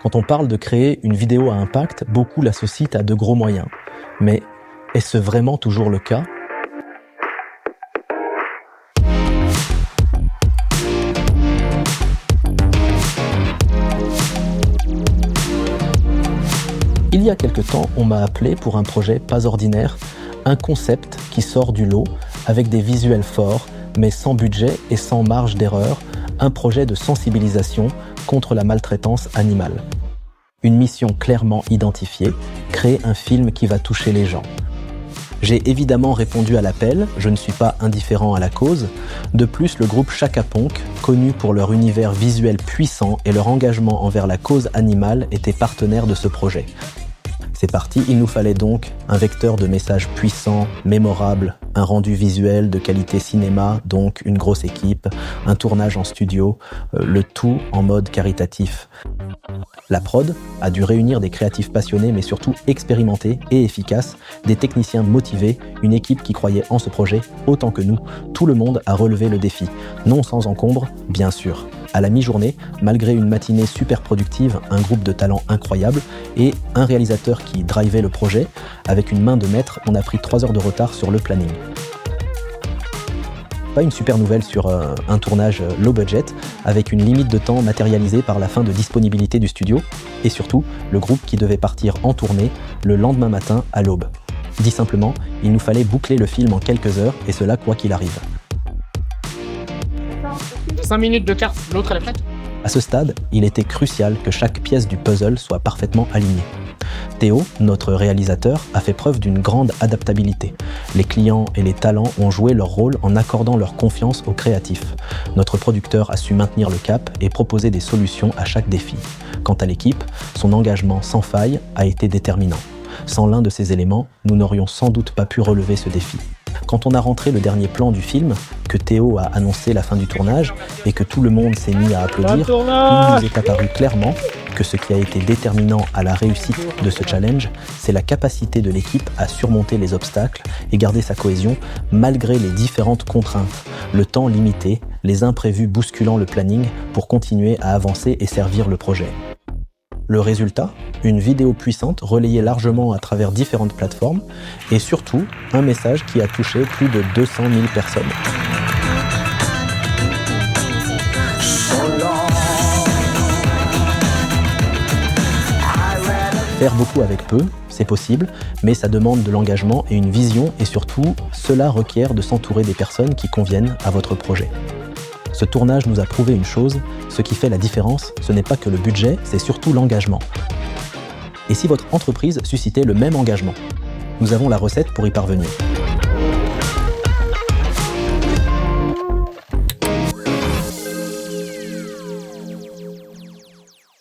Quand on parle de créer une vidéo à impact, beaucoup l'associent à de gros moyens. Mais est-ce vraiment toujours le cas ? Il y a quelque temps, on m'a appelé pour un projet pas ordinaire, un concept qui sort du lot, avec des visuels forts, mais sans budget et sans marge d'erreur, un projet de sensibilisation contre la maltraitance animale. Une mission clairement identifiée, créer un film qui va toucher les gens. J'ai évidemment répondu à l'appel, je ne suis pas indifférent à la cause. De plus, le groupe Chaka Ponk, connu pour leur univers visuel puissant et leur engagement envers la cause animale, était partenaire de ce projet. C'est parti, il nous fallait donc un vecteur de messages puissant, mémorable, un rendu visuel de qualité cinéma, donc une grosse équipe, un tournage en studio, le tout en mode caritatif. La prod a dû réunir des créatifs passionnés mais surtout expérimentés et efficaces, des techniciens motivés, une équipe qui croyait en ce projet autant que nous. Tout le monde a relevé le défi, non sans encombre, bien sûr. À la mi-journée, malgré une matinée super productive, un groupe de talents incroyable et un réalisateur qui drivait le projet, avec une main de maître, on a pris 3 heures de retard sur le planning. Pas une super nouvelle sur un tournage low budget, avec une limite de temps matérialisée par la fin de disponibilité du studio, et surtout, le groupe qui devait partir en tournée le lendemain matin à l'aube. Dit simplement, il nous fallait boucler le film en quelques heures, et cela quoi qu'il arrive. 5 minutes de carte, l'autre elle est prête ? À ce stade, il était crucial que chaque pièce du puzzle soit parfaitement alignée. Théo, notre réalisateur, a fait preuve d'une grande adaptabilité. Les clients et les talents ont joué leur rôle en accordant leur confiance aux créatifs. Notre producteur a su maintenir le cap et proposer des solutions à chaque défi. Quant à l'équipe, son engagement sans faille a été déterminant. Sans l'un de ces éléments, nous n'aurions sans doute pas pu relever ce défi. Quand on a rentré le dernier plan du film, que Théo a annoncé la fin du tournage et que tout le monde s'est mis à applaudir, il nous est apparu clairement que ce qui a été déterminant à la réussite de ce challenge, c'est la capacité de l'équipe à surmonter les obstacles et garder sa cohésion malgré les différentes contraintes, le temps limité, les imprévus bousculant le planning pour continuer à avancer et servir le projet. Le résultat, une vidéo puissante relayée largement à travers différentes plateformes et surtout un message qui a touché plus de 200 000 personnes. Faire beaucoup avec peu, c'est possible, mais ça demande de l'engagement et une vision et surtout, cela requiert de s'entourer des personnes qui conviennent à votre projet. Ce tournage nous a prouvé une chose, ce qui fait la différence, ce n'est pas que le budget, c'est surtout l'engagement. Et si votre entreprise suscitait le même engagement ? Nous avons la recette pour y parvenir.